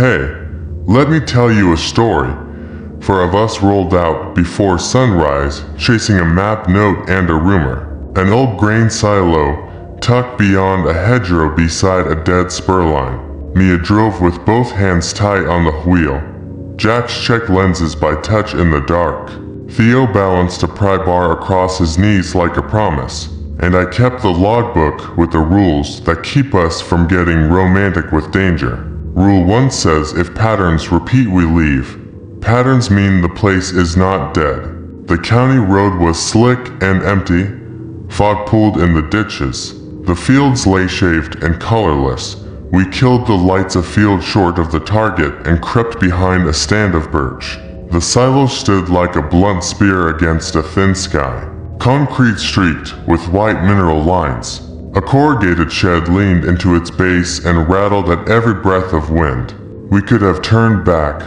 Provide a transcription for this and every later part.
Hey, let me tell you a story. Four of us rolled out before sunrise, chasing a map note and a rumor. An old grain silo tucked beyond a hedgerow beside a dead spur line. Mia drove with both hands tight on the wheel. Jax checked lenses by touch in the dark. Theo balanced a pry bar across his knees like a promise. And I kept the logbook with the rules that keep us from getting romantic with danger. Rule 1 says if patterns repeat we leave. Patterns mean the place is not dead. The county road was slick and empty. Fog pooled in the ditches. The fields lay shaved and colorless. We killed the lights a field short of the target and crept behind a stand of birch. The silo stood like a blunt spear against a thin sky. Concrete streaked with white mineral lines. A corrugated shed leaned into its base and rattled at every breath of wind. We could have turned back.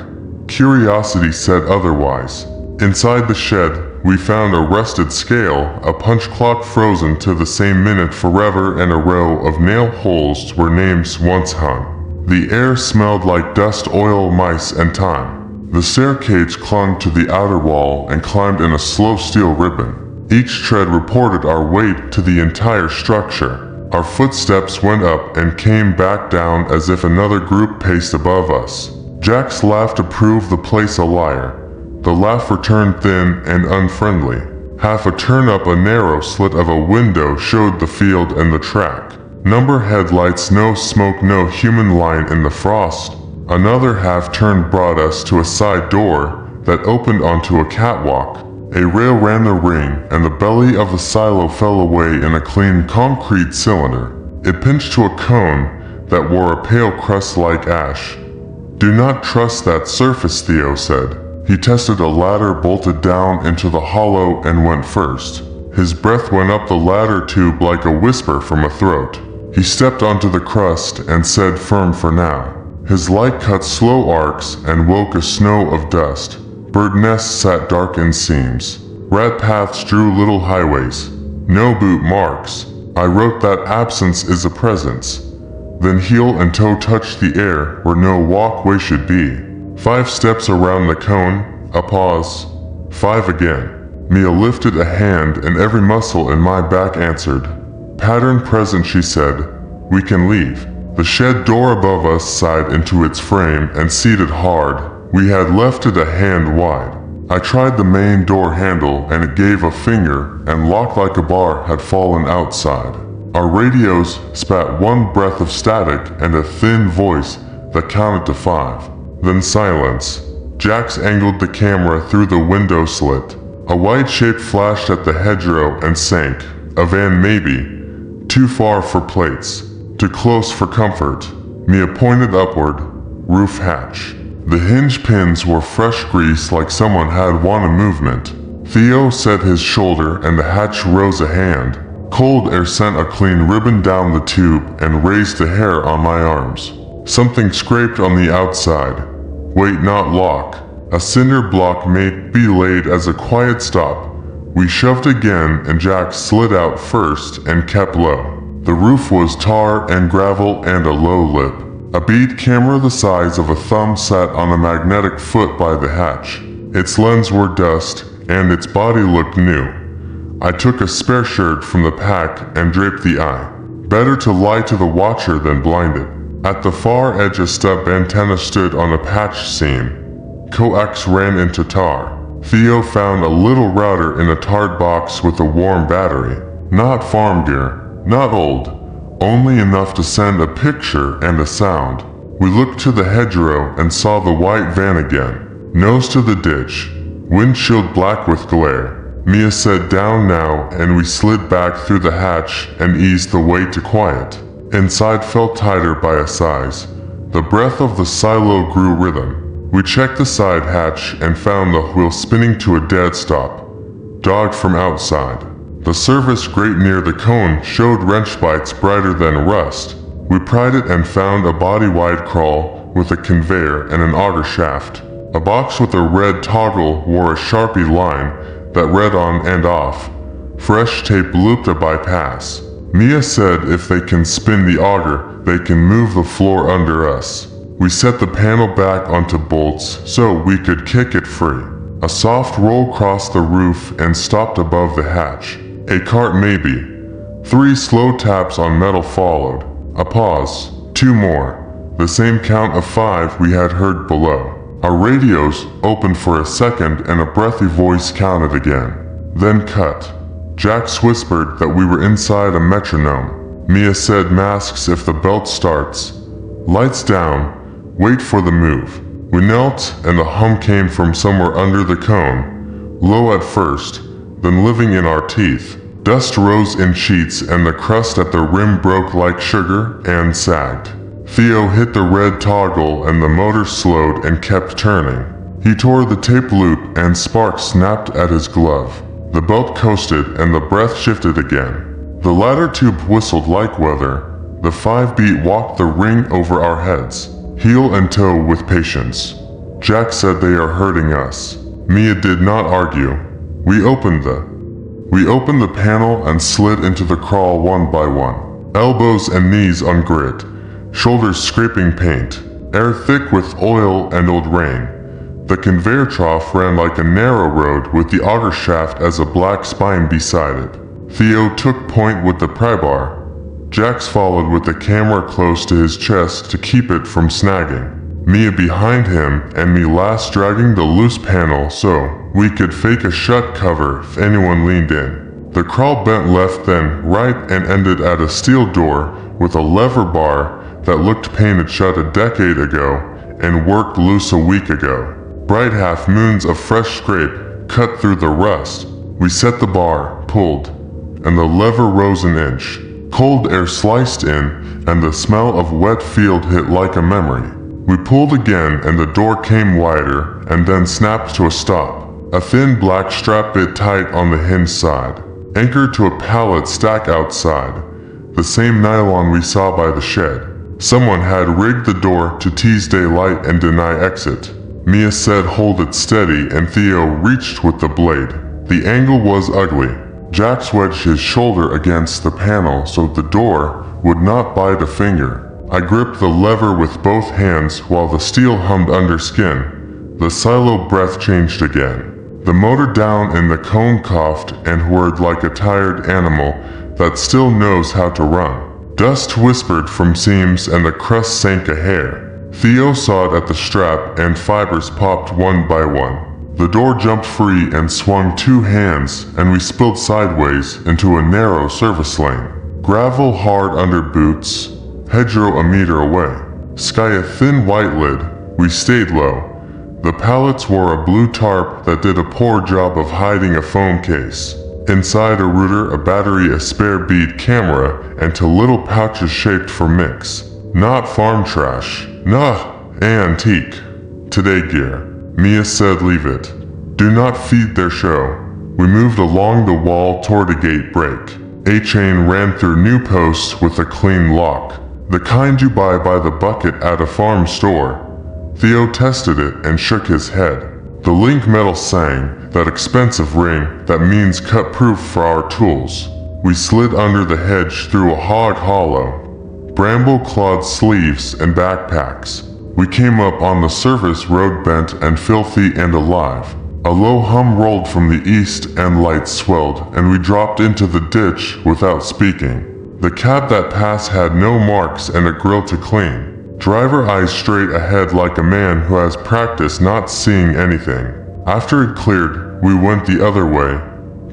Curiosity said otherwise. Inside the shed, we found a rusted scale, a punch clock frozen to the same minute forever, and a row of nail holes where names once hung. The air smelled like dust, oil, mice, and time. The staircase clung to the outer wall and climbed in a slow steel ribbon. Each tread reported our weight to the entire structure. Our footsteps went up and came back down as if another group paced above us. Jax laughed to prove the place a liar. The laugh returned thin and unfriendly. Half a turn up a narrow slit of a window showed the field and the track. Number headlights, no smoke, no human line in the frost. Another half turn brought us to a side door that opened onto a catwalk. A rail ran the ring, and the belly of the silo fell away in a clean concrete cylinder. It pinched to a cone that wore a pale crust like ash. Do not trust that surface, Theo said. He tested a ladder, bolted down into the hollow, and went first. His breath went up the ladder tube like a whisper from a throat. He stepped onto the crust and said, firm for now. His light cut slow arcs and woke a snow of dust. Bird nests sat dark in seams. Rat paths drew little highways. No boot marks. I wrote that absence is a presence. Then heel and toe touched the air where no walkway should be. 5 steps around the cone, a pause. 5 again. Mia lifted a hand and every muscle in my back answered. Pattern present, she said. We can leave. The shed door above us sighed into its frame and seated hard. We had left it a hand wide. I tried the main door handle and it gave a finger and locked like a bar had fallen outside. Our radios spat one breath of static and a thin voice that counted to 5. Then silence. Jax angled the camera through the window slit. A white shape flashed at the hedgerow and sank. A van maybe. Too far for plates. Too close for comfort. Mia pointed upward. Roof hatch. The hinge pins were fresh grease like someone had won a movement. Theo set his shoulder and the hatch rose a hand. Cold air sent a clean ribbon down the tube and raised the hair on my arms. Something scraped on the outside. Wait, not lock. A cinder block may be laid as a quiet stop. We shoved again and Jack slid out first and kept low. The roof was tar and gravel and a low lip. A bead camera the size of a thumb sat on a magnetic foot by the hatch. Its lens were dust, and its body looked new. I took a spare shirt from the pack and draped the eye. Better to lie to the watcher than blinded. At the far edge a stub antenna stood on a patch seam. Coax ran into tar. Theo found a little router in a tarred box with a warm battery. Not farm gear, not old. Only enough to send a picture and a sound. We looked to the hedgerow and saw the white van again. Nose to the ditch. Windshield black with glare. Mia said down now and we slid back through the hatch and eased the way to quiet. Inside felt tighter by a size. The breath of the silo grew rhythm. We checked the side hatch and found the wheel spinning to a dead stop. Dogged from outside. The service grate near the cone showed wrench bites brighter than rust. We pried it and found a body-wide crawl with a conveyor and an auger shaft. A box with a red toggle wore a Sharpie line that read on and off. Fresh tape looped a bypass. Mia said if they can spin the auger, they can move the floor under us. We set the panel back onto bolts so we could kick it free. A soft roll crossed the roof and stopped above the hatch. A cart maybe. 3 slow taps on metal followed. A pause. 2 more. The same count of 5 we had heard below. Our radios opened for a second and a breathy voice counted again. Then cut. Jax whispered that we were inside a metronome. Mia said masks if the belt starts. Lights down. Wait for the move. We knelt and a hum came from somewhere under the cone. Low at first, then living in our teeth. Dust rose in sheets and the crust at the rim broke like sugar and sagged. Theo hit the red toggle and the motor slowed and kept turning. He tore the tape loop and sparks snapped at his glove. The belt coasted and the breath shifted again. The ladder tube whistled like weather. The 5-beat walked the ring over our heads, heel and toe with patience. Jack said they are hurting us. Mia did not argue. We opened the panel and slid into the crawl one by one. Elbows and knees on grit, shoulders scraping paint, air thick with oil and old rain. The conveyor trough ran like a narrow road with the auger shaft as a black spine beside it. Theo took point with the pry bar. Jax followed with the camera close to his chest to keep it from snagging. Mia behind him and me last dragging the loose panel so we could fake a shut cover if anyone leaned in. The crawl bent left then right and ended at a steel door with a lever bar that looked painted shut a decade ago and worked loose a week ago. Bright half moons of fresh scrape cut through the rust. We set the bar, pulled, and the lever rose an inch. Cold air sliced in and the smell of wet field hit like a memory. We pulled again and the door came wider and then snapped to a stop. A thin black strap bit tight on the hinge side, anchored to a pallet stack outside. The same nylon we saw by the shed. Someone had rigged the door to tease daylight and deny exit. Mia said hold it steady and Theo reached with the blade. The angle was ugly. Jax wedged his shoulder against the panel so the door would not bite a finger. I gripped the lever with both hands while the steel hummed under skin. The silo breath changed again. The motor down in the cone coughed and whirred like a tired animal that still knows how to run. Dust whispered from seams and the crust sank a hair. Theo sawed at the strap and fibers popped one by one. The door jumped free and swung 2 hands and we spilled sideways into a narrow service lane. Gravel hard under boots, hedgerow a meter away. Sky a thin white lid, we stayed low. The pallets wore a blue tarp that did a poor job of hiding a phone case. Inside a router, a battery, a spare bead camera, and 2 little pouches shaped for mix. Not farm trash. Nah, antique. Today gear. Mia said leave it. Do not feed their show. We moved along the wall toward a gate break. A chain ran through new posts with a clean lock. The kind you buy by the bucket at a farm store. Theo tested it and shook his head. The link metal sang, that expensive ring that means cut-proof for our tools. We slid under the hedge through a hog hollow. Bramble-clawed sleeves and backpacks. We came up on the surface road bent and filthy and alive. A low hum rolled from the east and lights swelled and we dropped into the ditch without speaking. The cab that passed had no marks and a grill to clean. Driver eyes straight ahead like a man who has practiced not seeing anything. After it cleared, we went the other way,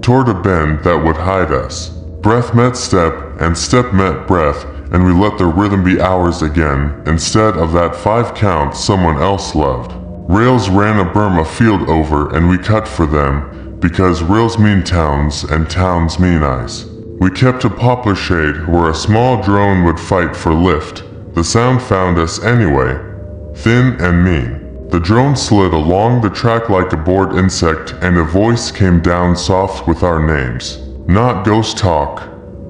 toward a bend that would hide us. Breath met step and step met breath, and we let the rhythm be ours again instead of that 5 count someone else loved. Rails ran a berm a field over and we cut for them because rails mean towns and towns mean ice. We kept a poplar shade where a small drone would fight for lift. The sound found us anyway, thin and mean. The drone slid along the track like a bored insect and a voice came down soft with our names. Not ghost talk,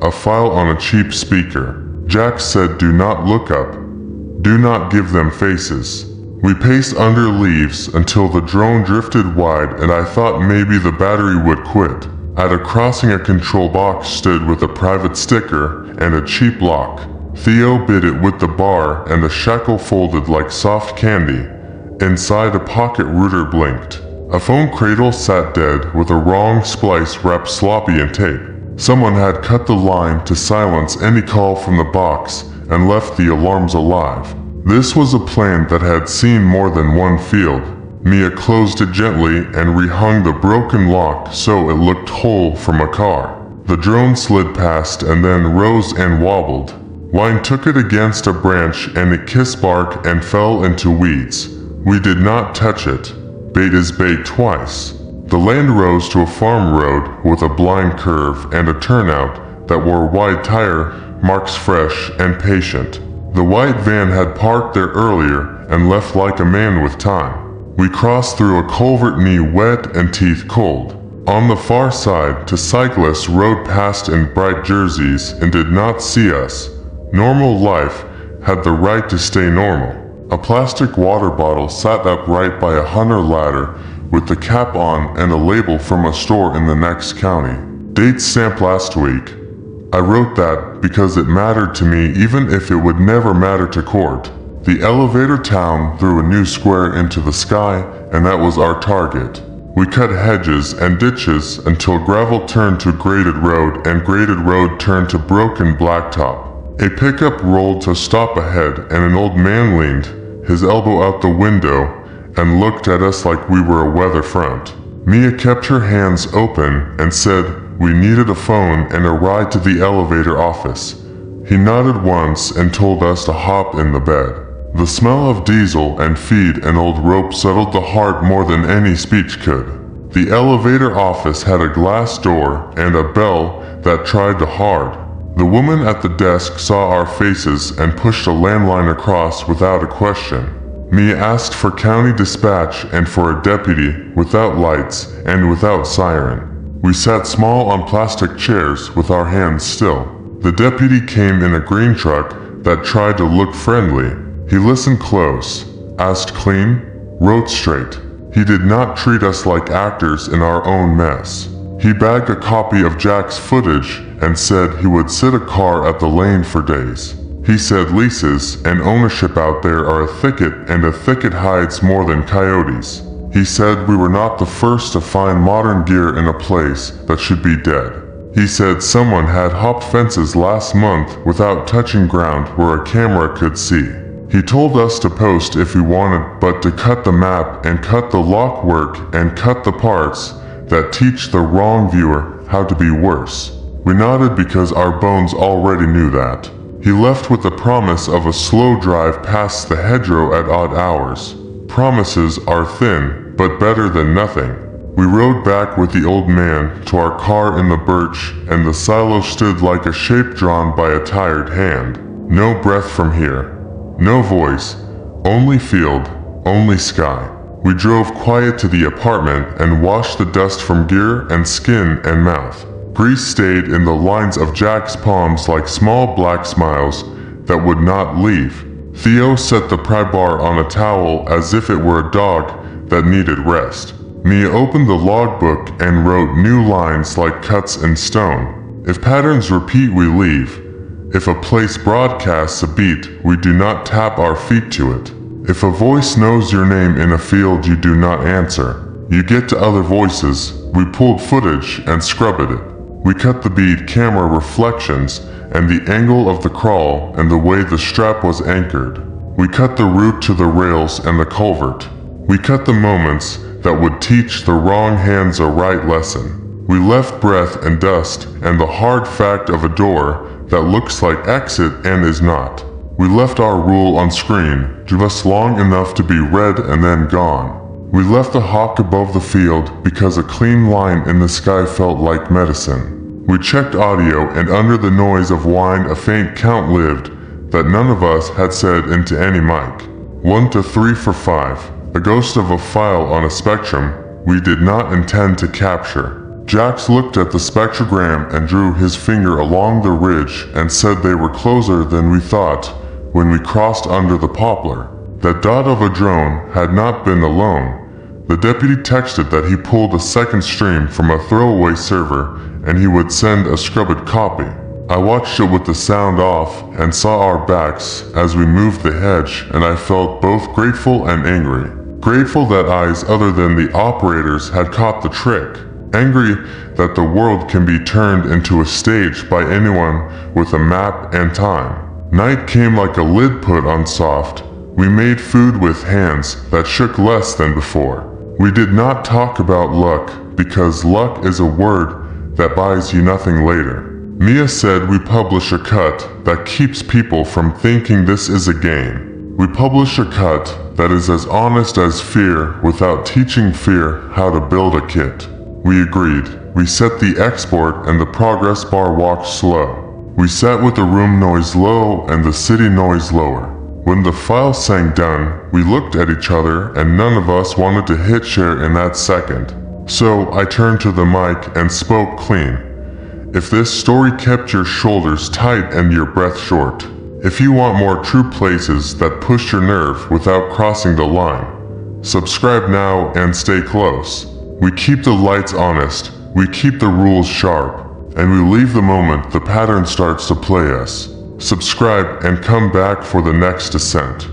a file on a cheap speaker. Jack said do not look up. Do not give them faces. We paced under leaves until the drone drifted wide and I thought maybe the battery would quit. At a crossing a control box stood with a private sticker and a cheap lock. Theo bit it with the bar and the shackle folded like soft candy. Inside a pocket router blinked. A phone cradle sat dead with a wrong splice wrapped sloppy in tape. Someone had cut the line to silence any call from the box and left the alarms alive. This was a plan that had seen more than one field. Mia closed it gently and rehung the broken lock so it looked whole from a car. The drone slid past and then rose and wobbled. Wine took it against a branch and it kissed bark and fell into weeds. We did not touch it. Bait is bait twice. The land rose to a farm road with a blind curve and a turnout that wore wide tire marks, fresh and patient. The white van had parked there earlier and left like a man with time. We crossed through a culvert knee wet and teeth cold. On the far side, two cyclists rode past in bright jerseys and did not see us. Normal life had the right to stay normal. A plastic water bottle sat upright by a hunter ladder with the cap on and a label from a store in the next county. Date stamp last week. I wrote that because it mattered to me even if it would never matter to court. The elevator town threw a new square into the sky and that was our target. We cut hedges and ditches until gravel turned to graded road and graded road turned to broken blacktop. A pickup rolled to stop ahead and an old man leaned, his elbow out the window, and looked at us like we were a weather front. Mia kept her hands open and said we needed a phone and a ride to the elevator office. He nodded once and told us to hop in the bed. The smell of diesel and feed and old rope settled the heart more than any speech could. The elevator office had a glass door and a bell that tried to hard. The woman at the desk saw our faces and pushed a landline across without a question. Mia asked for county dispatch and for a deputy without lights and without siren. We sat small on plastic chairs with our hands still. The deputy came in a green truck that tried to look friendly. He listened close, asked clean, wrote straight. He did not treat us like actors in our own mess. He bagged a copy of Jack's footage and said he would sit a car at the lane for days. He said leases and ownership out there are a thicket and a thicket hides more than coyotes. He said we were not the first to find modern gear in a place that should be dead. He said someone had hopped fences last month without touching ground where a camera could see. He told us to post if we wanted, but to cut the map and cut the lock work and cut the parts that teach the wrong viewer how to be worse. We nodded because our bones already knew that. He left with the promise of a slow drive past the hedgerow at odd hours. Promises are thin, but better than nothing. We rode back with the old man to our car in the birch, and the silo stood like a shape drawn by a tired hand. No breath from here. No voice. Only field. Only sky. We drove quiet to the apartment and washed the dust from gear and skin and mouth. Grease stayed in the lines of Jack's palms like small black smiles that would not leave. Theo set the pry bar on a towel as if it were a dog that needed rest. Mia opened the logbook and wrote new lines like cuts in stone. If patterns repeat, we leave. If a place broadcasts a beat, we do not tap our feet to it. If a voice knows your name in a field, you do not answer. You get to other voices. We pulled footage and scrubbed it. We cut the bead camera reflections and the angle of the crawl and the way the strap was anchored. We cut the route to the rails and the culvert. We cut the moments that would teach the wrong hands a right lesson. We left breath and dust and the hard fact of a door that looks like exit and is not. We left our rule on screen, just long enough to be read and then gone. We left the hawk above the field because a clean line in the sky felt like medicine. We checked audio and under the noise of wine a faint count lived that none of us had said into any mic. 1 to 3 for 5, a ghost of a file on a spectrum we did not intend to capture. Jax looked at the spectrogram and drew his finger along the ridge and said they were closer than we thought when we crossed under the poplar. That dot of a drone had not been alone. The deputy texted that he pulled a second stream from a throwaway server and he would send a scrubbed copy. I watched it with the sound off and saw our backs as we moved the hedge, and I felt both grateful and angry. Grateful that eyes other than the operators had caught the trick. Angry that the world can be turned into a stage by anyone with a map and time. Night came like a lid put on soft. We made food with hands that shook less than before. We did not talk about luck because luck is a word that buys you nothing later. Mia said we publish a cut that keeps people from thinking this is a game. We publish a cut that is as honest as fear without teaching fear how to build a kit. We agreed. We set the export and the progress bar walked slow. We sat with the room noise low and the city noise lower. When the file sang done, we looked at each other and none of us wanted to hit share in that second. So I turned to the mic and spoke clean. If this story kept your shoulders tight and your breath short, if you want more true places that push your nerve without crossing the line, subscribe now and stay close. We keep the lights honest, we keep the rules sharp, and we leave the moment the pattern starts to play us. Subscribe and come back for the next descent.